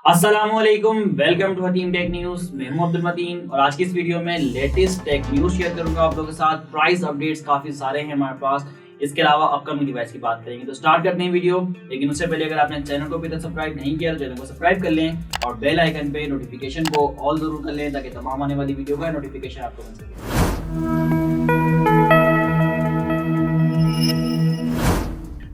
अस्सलामुअलैकुम, welcome to team tech news. मैं हूं अब्दुल मतीन और आज की इस वीडियो में लेटेस्ट टेक न्यूज शेयर करूंगा आप लोगों के साथ। प्राइस अपडेट्स काफी सारे हैं हमारे पास। इसके अलावा अपकमिंग डिवाइस की बात करेंगे। तो स्टार्ट करते हैं वीडियो, लेकिन उससे पहले अगर आपने चैनल को अभी तक सब्सक्राइब नहीं किया तो चैनल को सब्सक्राइब कर लें और बेल आइकन पे नोटिफिकेशन को ऑल जरूर कर लें ताकि तमाम आने वाली वीडियो का नोटिफिकेशन आपको मिल सके।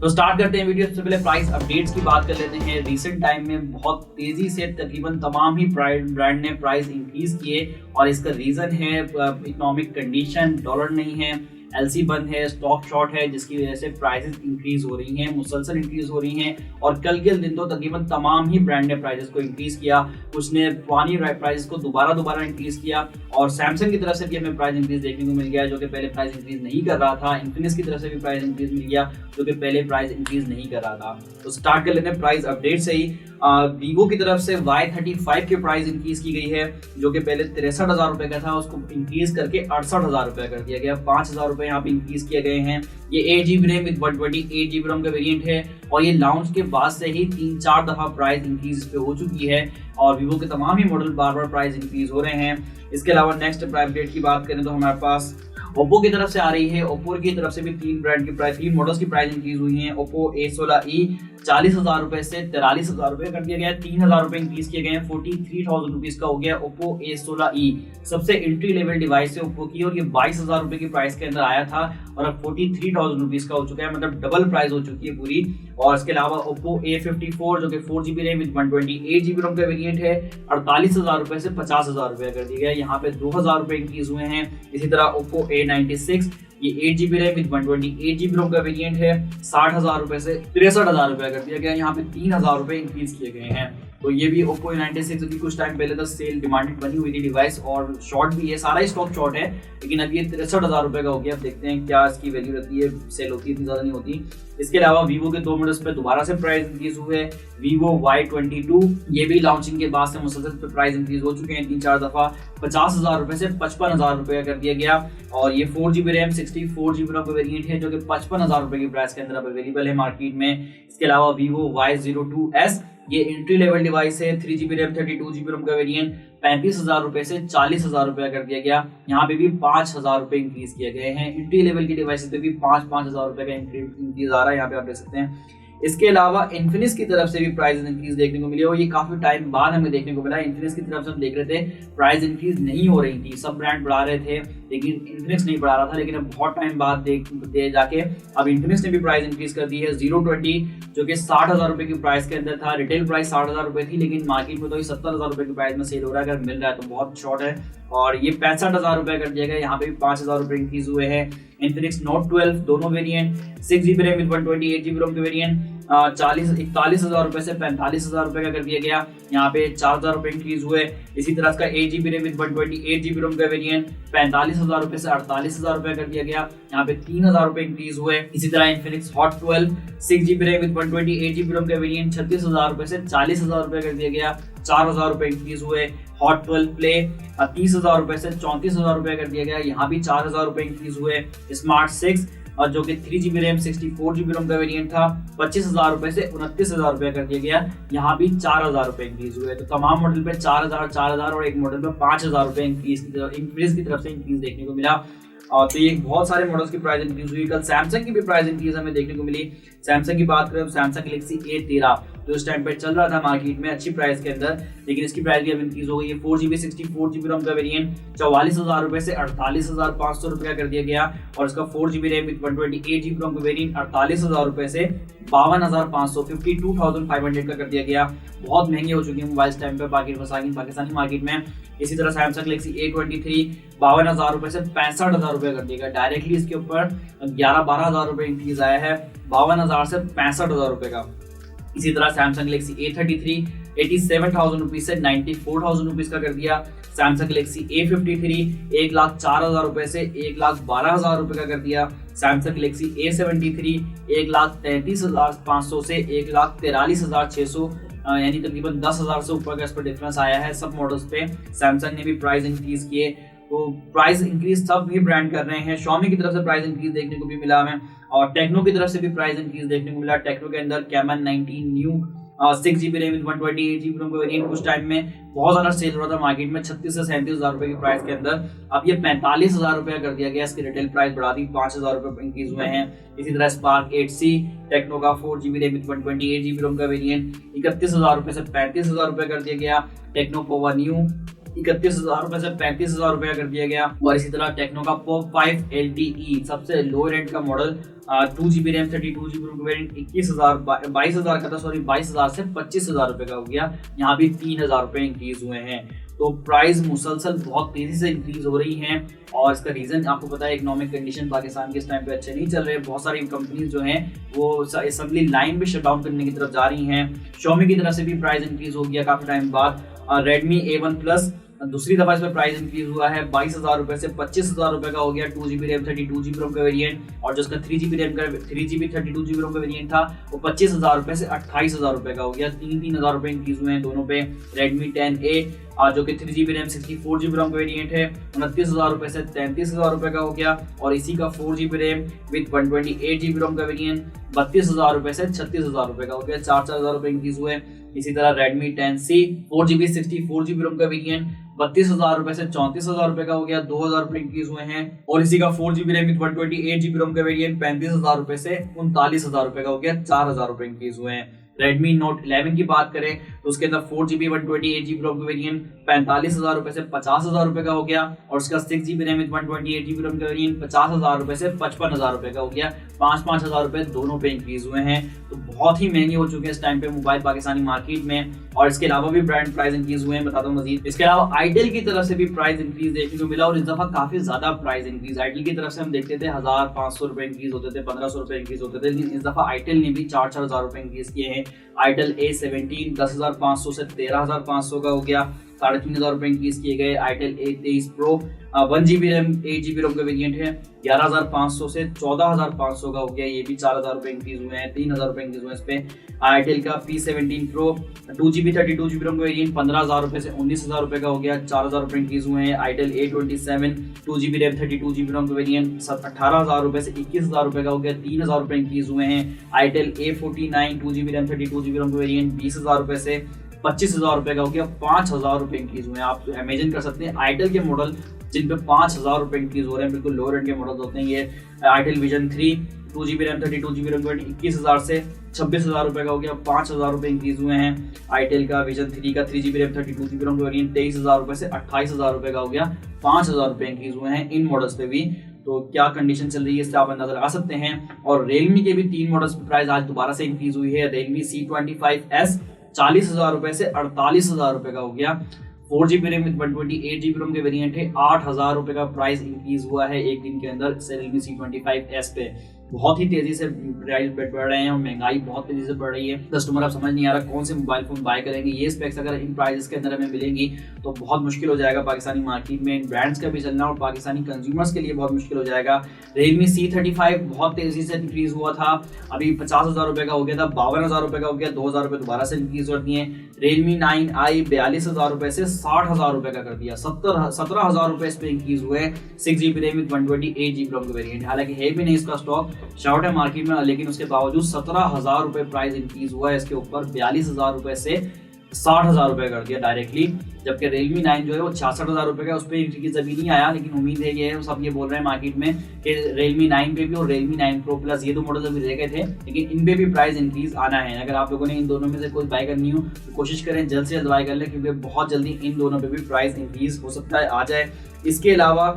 तो स्टार्ट करते हैं वीडियो। सबसे पहले प्राइस अपडेट्स की बात कर लेते हैं। रिसेंट टाइम में बहुत तेजी से तकरीबन तमाम ही ब्रांड ने प्राइस इंक्रीज किए और इसका रीजन है इकोनॉमिक कंडीशन। डॉलर नहीं है, एलसी बंद है, स्टॉक शॉर्ट है, जिसकी वजह से प्राइसेस इंक्रीज हो रही हैं, मुसलसल इंक्रीज हो रही हैं। और कल के दिन तो तकरीबन तमाम ही ब्रांड ने प्राइसेस को इंक्रीज किया। कुछ ने पुरानी प्राइसेस को दोबारा इंक्रीज किया और सैमसंग की तरफ से भी हमें प्राइस इंक्रीज देखने को मिल गया जो कि पहले प्राइस इंक्रीज नहीं कर रहा था। इन्फिनिक्स की तरफ से भी प्राइस इंक्रीज मिल गया जो कि पहले प्राइस इंक्रीज नहीं कर रहा था। तो स्टार्ट कर लेते हैं प्राइस अपडेट से ही। वीवो की तरफ से Y35 की प्राइस इंक्रीज की गई है जो कि पहले 63,000 रुपए का था, उसको इंक्रीज करके 68,000 रुपए कर दिया गया। 5,000 रुपए यहाँ पे इंक्रीज किए गए हैं। ये 8GB RAM with 128GB RAM का वेरिएंट है और ये लॉन्च के बाद से ही 3-4 दफा प्राइस इंक्रीज इस पे हो चुकी है और वीवो के तमाम ही मॉडल बार प्राइस इंक्रीज हो रहे हैं। इसके अलावा नेक्स्ट प्राइस अपडेट की बात करें तो हमारे पास ओप्पो की तरफ से आ रही है। ओप्पो की तरफ से भी तीन मॉडल्स की प्राइस इंक्रीज हुई है। ओप्पो A16e 40,000 रुपए से 43,000 रुपए कर दिया गया है। 3,000 रुपए इंक्रीज किए गए हैं। 43,000 रुपीज का हो गया ओप्पो A16e। सबसे एंट्री लेवल डिवाइस है ओप्पो की और ये 22,000 रुपए की प्राइस के अंदर आया था और अब 43,000 रुपीज का हो चुका है, मतलब डबल प्राइस हो चुकी है पूरी। और इसके अलावा ओप्पो A54 जो कि 4GB RAM with 128GB RAM का वेरिएंट है 48,000 रुपए से 50,000 रुपए कर दिया गया। यहाँ पे 2,000 रुपए इंक्रीज हुए हैं। इसी तरह ओप्पो A96 ये 8GB RAM with 128GB RAM का वेरिएंट है 60,000 रुपए से 63,000 रुपए कर दिया गया। यहाँ पे 3,000 रुपए इंक्रीज किए गए हैं। तो ये भी ओप्पो A96 की कुछ टाइम पहले तक सेल डिमांडेड बनी हुई थी डिवाइस और शॉर्ट भी है, सारा ही स्टॉक शॉर्ट है, लेकिन अब ये 63,000 रुपए का हो गया। अब देखते हैं क्या इसकी वैल्यू रहती है, सेल होती है, इतनी ज्यादा नहीं होती। इसके अलावा वीवो के दो मॉडल्स पे दोबारा से प्राइस इंक्रीज हुए। वीवो Y22 ये भी लॉन्चिंग के बाद से मुसलसल पे प्राइस इंक्रीज हो चुके हैं 3-4 दफा। 50,000 रुपए से 55,000 रुपए कर दिया गया और ये 4GB रैम 64GB रैम का वेरिएंट है जो कि 55,000 रुपए की प्राइस के अंदर अब अवेलेबल है मार्केट में। इसके अलावा वीवो Y02s ये एंट्री लेवल डिवाइस है। 3GB रैम 32GB रैम का वेरिएंट 35,000 रुपए से 40,000 रुपए कर दिया गया। यहाँ पे भी 5,000 रुपए इंक्रीज किए गए हैं। एंट्री लेवल की डिवाइस पे भी 5,000 रुपए का इंक्रीज आ रहा है, यहाँ पे आप देख सकते हैं। इसके अलावा इन्फिनिक्स की तरफ से भी प्राइस इंक्रीज देखने को मिली और ये काफी टाइम बाद हमें देखने को मिला। इन्फिनिक्स की तरफ से हम देख रहे थे प्राइस इंक्रीज नहीं हो रही थी, सब ब्रांड बढ़ा रहे थे लेकिन इन्फिनिक्स नहीं बढ़ा रहा था, लेकिन अब बहुत टाइम बाद दे जाके अब इन्फिनिक्स ने भी प्राइस इंक्रीज कर दी है। 020 जो कि 60,000 रुपए की प्राइस के अंदर था, रिटेल प्राइस 60,000 रुपए थी, लेकिन मार्केट में तो ये 70,000 रुपए की प्राइस में सेल हो रहा है। अगर मिल रहा है तो बहुत शॉर्ट है और ये 65,000 रुपए कर दिया गया। यहाँ पे भी 5,000 रुपए इंक्रीज हुए हैं। इन्फिनिक्स नोट 12 दोनों variant 6GB RAM with 128GB RAM के वेरिएंट 41,000 रुपए से 45,000 रुपए का कर दिया गया। यहाँ पे 4,000 रुपए इंक्रीज हुए। इसी तरह का 8GB RAM with 128GB RAM का वेरिएंट 45,000 रुपए से 48,000 रुपए कर दिया गया। यहाँ पे 3,000 रुपए इंक्रीज हुए। इसी तरह Infinix hot 12 6GB RAM with 128GB RAM का वेरिएंट 36,000 रुपए से 40,000 रुपए कर दिया गया। 4,000 रुपए इंक्रीज हुए। हॉट 12 प्ले 30,000 रुपए से 34,000 रुपए कर दिया गया। यहाँ भी 4,000 रुपए इंक्रीज हुए। स्मार्ट 6 और जो कि 3GB रैम 64GB रैम का वेरिएंट था 25,000 रुपए से 29,000 रुपए कर दिया गया। यहाँ भी 4,000 रुपए इंक्रीज हुए। तो तमाम मॉडल पे 4,000 और एक मॉडल पे 5,000 रुपए इंक्रीज की तरफ से इंक्रीज देखने को मिला। और तो ये बहुत सारे मॉडल्स की प्राइस इंक्रीज हुई। कल सैमसंग की भी प्राइस इंक्रीज हमें देखने को मिली। सैमसंग की बात करें तो सैमसंग गैलेक्सी A13 जो इस टाइम पे चल रहा था मार्केट में अच्छी प्राइस के अंदर, लेकिन इसकी प्राइस भी अब इंक्रीज हो गई है। 4GB 64GB रैम का वेरिएंट 44,000 रुपए से 48,500 रुपए का कर दिया गया और इसका 4GB RAM with 128GB RAM का वेरिएंट 48,000 रुपए से 52,500 52,500 का कर दिया गया। बहुत महंगे हो चुके हैं मोबाइल टाइम पे पाकिस्तानी मार्केट में। इसी तरह सैमसंग गैलेक्सी A23 52,000 रुपए से 65,000 रुपए कर दिया गया। डायरेक्टली इसके ऊपर 11-12,000 रुपए इंक्रीज आया है 52,000 से 65,000 रुपए का। इसी तरह सैमसंग गैलेक्सी A33 87,000 रुपीज से 94,000 रुपीज का कर दिया। सैमसंग गैलेक्सी A53 1,04,000 रुपए से 1,12,000 रुपए का कर दिया। सैमसंग गैलेक्सी A73 1,33,500 से 1,43,600 यानी तकरीबन 10,000 से ऊपर का इस पर डिफरेंस आया है। सब मॉडल्स पे सैमसंग ने भी प्राइस इंक्रीज किए। तो प्राइस इंक्रीज सब भी ब्रांड कर रहे हैं। Xiaomi की तरफ से प्राइस इंक्रीज देखने को भी मिला हमें और टेक्नो की तरफ से भी प्राइस इंक्रीज देखने को मिला। टेक्नो के अंदर Camon 19 new 6 GB RAM with 128 GB ROM का वेरिएंट कुछ टाइम में बहुत ज्यादा सेल हो रहा था मार्केट में 36 से 37,000 रुपए की प्राइस के अंदर। अब ये 45,000 रुपया कर दिया गया, इसकी रिटेल प्राइस बढ़ा दी, 5,000 रुपए इंक्रीज हुए हैं। इसी तरह स्पार्क 8C टेक्नो का 4 GB RAM with 128 GB ROM का वेरिएंट 31,000 रुपए से 35,000 रुपए कर दिया गया। टेक्नो पोवा न्यू 31,000 रुपए से 35,000 रुपया कर दिया गया। और इसी तरह टेक्नो का पॉप 5 LTE सबसे लो रेंज का model 2 GB RAM 32 GB ROM का वेरिएंट 22,000 का था, 22,000 से 25,000 रुपए का हो गया। यहाँ भी 3,000 रुपए इंक्रीज हुए हैं। तो प्राइस मुसलसल बहुत तेजी से इंक्रीज हो रही हैं और इसका रीजन आपको पता है, इकोनॉमिक कंडीशन पाकिस्तान के इस टाइम पे अच्छे नहीं चल रहे। बहुत सारी कंपनीज जो हैं वो असेंबली लाइन भी शट डाउन करने की तरफ जा रही हैं। Xiaomi की तरफ से भी प्राइस इंक्रीज हो गया काफी टाइम बाद। Redmi A1 Plus दूसरी दफा इसमें प्राइस इंक्रीज हुआ है, 22,000 रुपए से 25,000 रुपए का हो गया। 2 GB रैम 32 GB रोम का वेरिएंट, और जो इसका 3 GB रैम का 3 GB 32 GB रोम का वेरिएंट था वो 25,000 रुपए से 28,000 रुपए का हो गया। 3,000 रुपए इंक्रीज हुए हैं दोनों पे। Redmi 10A जो कि 3 GB रैम 64 GB रोम का वेरिएंट है 29,000 रुपए से 33,000 रुपए का हो गया। और इसी का 4 GB RAM with 128 GB ROM का वेरिएंट 32,000 रुपए से 36,000 रुपए का हो गया। 4,000 रुपए इंक्रीज हुए। इसी तरह Redmi 10C 4 GB 64 GB ROM का वेरिएंट 32,000 रुपए से 34,000 रुपए का हो गया। 2,000 रुपए इंक्रीज हुए हैं। और इसी का 4 GB RAM with 128 GB ROM का वेरिएंट 35,000 रुपए से 39,000 रुपए का हो गया। 4,000 रुपए इंक्रीज हुए हैं। Redmi Note 11 की बात करें तो उसके अंदर 4 GB 128 GB रोम का वेरिएंट 45,000 रुपए से 50,000 रुपए का हो गया। और उसका 6 GB RAM with 128 GB ROM का वेरिएंट 50,000 रुपए से 55,000 रुपए का हो गया। 5,000 रुपए दोनों पे इंक्रीज हुए हैं। तो बहुत ही महंगे हो चुके हैं इस टाइम पे मोबाइल पाकिस्तानी मार्केट में। और इसके अलावा भी ब्रांड प्राइस इंक्रीज हुए हैं, बताता हूँ मजीद। इसके अलावा आइटेल की तरफ से भी प्राइस इंक्रीज देखने को मिला और इस दफा काफी ज्यादा प्राइस इंक्रीज। आइटेल की तरफ से हम देखते थे 1,500 रुपए इंक्रीज होते थे, 1,500 रुपए इंक्रीज होते थे, लेकिन इस दफा आइटेल ने भी 4,000 रुपए इंक्रीज किए हैं। आइटेल A17 10,500 से 13,500 का हो गया, 3,500 रुपए इंक्रीज किए गए। Itel A23 Pro 1 GB RAM 8 GB ROM का वेरिएंट है 11,500 से 14,500 का हो गया, ये भी 4,000 रुपए इंक्रीज हुए हैं। 3,000 रुपए इंक्रीज हुए इस पे। आइटेल का P17 Pro 2 GB 32 GB ROM का वेरिएंट 15,000 रुपए से 19,000 रुपए का हो गया, 4,000 रुपए इंक्रीज हुए हैं। Itel A27 2 GB RAM 32 GB ROM का वेरिएंट 18,000 रुपए से 21,000 रुपए का हो गया, 3,000 रुपए इंक्रीज हुए हैं। Itel A49 2 GB RAM 32 GB ROM का वेरिएंट 20,000 रुपए से 25,000 रुपए का हो गया, 5,000 रुपए इंक्रीज हुए हैं। आप इमेजिन कर सकते हैं आइटेल के मॉडल जिन पे 5,000 रुपए इंक्रीज हो रहे हैं, बिल्कुल लो रेंज के मॉडल होते हैं ये। Itel vision 3 2 GB RAM 32 GB ROM का वेरिएंट 21,000 से 26,000 रुपए का हो गया, 5,000 रुपए इंक्रीज हुए हैं। आइटेल का विजन 3 का 3 GB रैम 32 GB रोम का वेरिएंट 23,000 रुपए से 28,000 रुपए का हो गया, 5,000 रुपए इंक्रीज हुए हैं इन मॉडल्स पे भी। तो क्या कंडीशन चल रही है इससे आप अंदाजा लगा सकते हैं। और Realme के भी 3 मॉडल्स की प्राइस आज दोबारा से इंक्रीज हुई है। Realme C25S 40,000 रुपए से 48,000 रुपए का हो गया। 4 GB रैम विद 128 GB रोम के वेरिएंट है, 8,000 रुपए का प्राइस इंक्रीज हुआ है एक दिन के अंदर Realme C25S पे। बहुत ही तेजी से प्राइस बढ़ रहे हैं और महंगाई बहुत तेजी से बढ़ रही है। कस्टमर अब समझ नहीं आ रहा कौन से मोबाइल फोन बाय करेंगे। ये स्पेक्स अगर इन प्राइसेस के अंदर हमें मिलेंगी तो बहुत मुश्किल हो जाएगा पाकिस्तानी मार्केट में इन ब्रांड्स का भी चलना और पाकिस्तानी कंज्यूमर्स के लिए बहुत मुश्किल हो जाएगा। Realme C35 बहुत तेजी से इंक्रीज हुआ था, अभी 50,000 रुपए का हो गया था, 52,000 रुपए का हो गया, 2,000 रुपए दोबारा से इंक्रीज कर दिए। Realme 9i 42,000 रुपए से 60,000 रुपए का कर दिया, 17,000 रुपए इस पे इंक्रीज हुए। 6 GB RAM with 128 GB ROM का वेरिएंट, हालांकि है भी नहीं इसका स्टॉक, शॉर्ट है मार्केट में, लेकिन उसके बावजूद 17,000 रुपए प्राइस इंक्रीज हुआ है इसके ऊपर। 42,000 रुपए से 60,000 रुपए कर दिया डायरेक्टली। जबकि Realme 9 जो है वो 66,000 रुपए का, उस पर इंक्रीज अभी नहीं आया, लेकिन उम्मीद है ये सब ये बोल रहे हैं मार्केट में कि Realme 9 पे भी और Realme 9 Pro Plus ये दो मॉडल अभी रह गए थे, लेकिन इन पे भी प्राइस इंक्रीज आना है। अगर आप लोगों ने इन दोनों में से कोई बाय करनी हो तो कोशिश करें जल्द से जल्द बाय कर लें, क्योंकि बहुत जल्दी इन दोनों पे भी प्राइस इंक्रीज हो सकता है आ जाए। इसके अलावा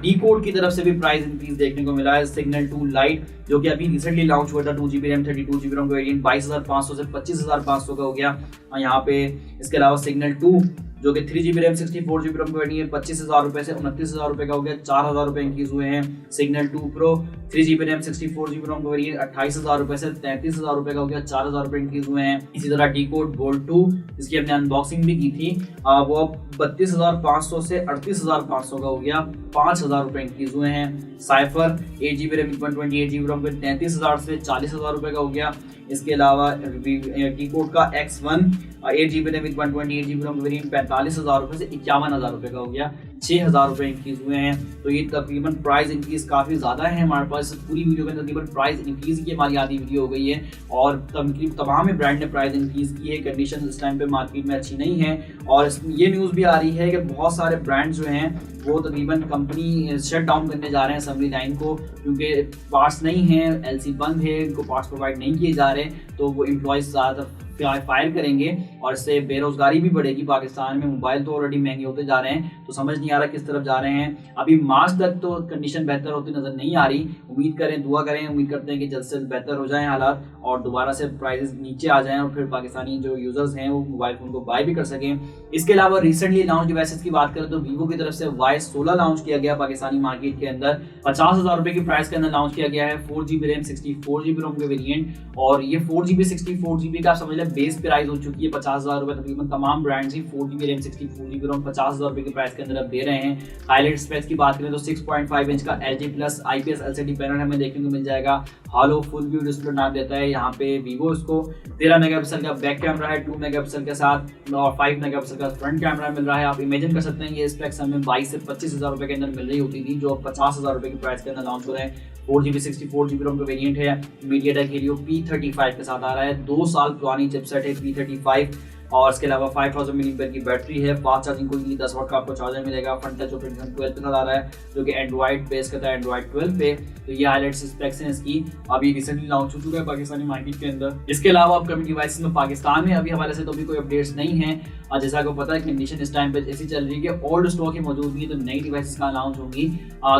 Decode की तरफ से भी प्राइस इंक्रीज देखने को मिला है। Signal 2 Lite जो कि अभी रिसेंटली लॉन्च हुआ था, 2 GB रैम 32 GB रोम का वेरिएंट 22,500 से 25,500 का हो गया यहाँ पे। इसके अलावा Signal 2 जो कि 3 GB रैम 64 GB रोम का वेरिएंट 25,000 रुपए से 29,000 रुपए का हो गया, 4,000 रुपए इंक्रीज हुए हैं। Signal 2 Pro 3 GB RAM 64 GB ROM का वेरिएंट 28,000 रुपए से 33,000 रुपए का हो गया, 4,000 रुपए इंक्रीज हुए हैं। इसी तरह Decode Gold 2 जिसकी हमने अनबॉक्सिंग भी की थी, वो 32,500 से 38,500 का हो गया, 5,000 रुपए इंक्रीज हुए हैं। Cypher 8 GB RAM 128 GB ROM का 33,000 से 40,000 रुपए का हो गया। इसके अलावा Decode का X1 8 GB RAM 128 GB ROM का वेरिएंट 45,000 रुपये से 51,000 रुपये का हो गया, 6,000 रुपये इंक्रीज हुए हैं। तो ये तकरीबन प्राइस इंक्रीज काफ़ी ज़्यादा है हमारे पास। पूरी वीडियो में तकरीबन प्राइस इंक्रीज की हमारी आधी वीडियो हो गई है और तमाम ब्रांड ने प्राइस इंक्रीज की है। कंडीशन इस टाइम पे मार्केट में अच्छी नहीं है और ये न्यूज़ भी आ रही है कि बहुत सारे ब्रांड जो हैं वो तकरीबन कंपनी शट डाउन करने जा रहे हैं असेंबली लाइन को, क्योंकि पार्ट्स नहीं हैं, एलसी बंद है, इनको पार्ट्स प्रोवाइड नहीं किए जा रहे, तो वो एम्प्लॉयज़ ज़्यादातर फायर करेंगे और इससे बेरोजगारी भी बढ़ेगी पाकिस्तान में। मोबाइल तो ऑलरेडी महंगे होते जा रहे हैं, तो समझ नहीं आ रहा किस तरफ जा रहे हैं। अभी मार्च तक तो कंडीशन बेहतर होती नजर नहीं आ रही। उम्मीद करें, दुआ करें, उम्मीद करते हैं कि जल्द से बेहतर हो जाएं हालात और दोबारा से प्राइसेस नीचे आ जाएं और फिर पाकिस्तानी जो यूजर्स हैं वो मोबाइल फ़ोन को बाय भी कर सकें। इसके अलावा रिसेंटली लॉन्च डिवाइसेस की बात करें तो वीवो की तरफ से Y16 लॉन्च किया गया पाकिस्तानी मार्केट के अंदर। 50,000 रुपये की प्राइस के अंदर लॉन्च किया गया है। 4GB रैम 64GB रोम के वेरिएंट और ये 4GB 64GB का आप समझ लें बेस प्राइस हो चुकी है 50,000 रुपये। तकरीबन तमाम ब्रांड्स ही 4GB रैम 64GB रोम 50,000 रुपये के प्राइस के अंदर अब दे रहे हैं। हाईलाइट स्पेक्स की बात करें तो 6.5 इंच का LG plus IPS LCD panel हमें देखने को मिल जाएगा। हॉलो फुल व्यू डिस्प्ले नाम देता है यहाँ पे वीवो इसको। 13 मेगापिक्सल का बैक कैमरा है 2 मेगापिक्सल के साथ और 5 मेगापिक्सल का फ्रंट कैमरा मिल रहा है। आप इमेजिन कर सकते हैं ये स्पेक्स हमें 22 से 25,000 रुपये के अंदर मिल रही होती थी, जो 50,000 रुपये की प्राइस के अंदर लॉन्च हो रहे हैं। 4GB 64GB रोम का वेरिएंट है। मीडियाटेक हीलियो P35 के साथ आ रहा है। 2 साल पुरानी चिपसेट है P35 और इसके अलावा 5000 mAh की बैटरी है। फास्ट चार्जिंग को 10 वाट का आपको चार्जर मिलेगा। फ्रंट टच ऑपरेटिंग सिस्टम 12 के साथ आ रहा है, जो कि एंड्रॉइड बेस करता है, एंड्रॉइड 12 पे। तो ये हाईलाइट्स स्पेक्स हैं इसकी। अभी रिसेंटली लॉन्च हो चुका है पाकिस्तानी मार्केट के अंदर। इसके अलावा अपकमिंग डिवाइसेस में पाकिस्तान में अभी हवाले से तो भी कोई अपडेट्स नहीं है और जैसा आपको पता है कंडीशन इस टाइम पे ऐसी चल रही है कि ओल्ड स्टॉक ही मौजूद नहीं है, तो नई डिवाइसेस का लॉन्च होंगी।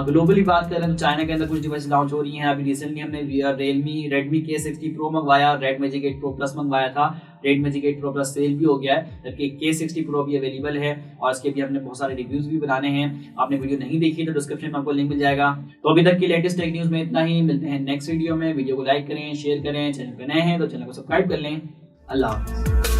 ग्लोबली बात करें तो चाइना के अंदर कुछ डिवाइस लॉन्च हो रही हैं। अभी रिसेंटली हमने Redmi K60 Pro मंगवाया, Red Magic 8 Pro Plus मंगवाया था। Red Magic 8 Pro Plus cell भी हो गया है, जबकि K60 Pro भी अवेलेबल है और इसके भी हमने बहुत सारे रिव्यूज भी बनाने हैं। आपने वीडियो नहीं देखी तो डिस्क्रिप्शन में आपको लिंक मिल जाएगा। तो अभी तक की लेटेस्ट टेक न्यूज़ में इतना ही। मिलते हैं नेक्स्ट वीडियो में। वीडियो को लाइक करें, शेयर करें, चैनल पे नए हैं तो चैनल को सब्सक्राइब कर लें। अल्लाह हाफ़िज़।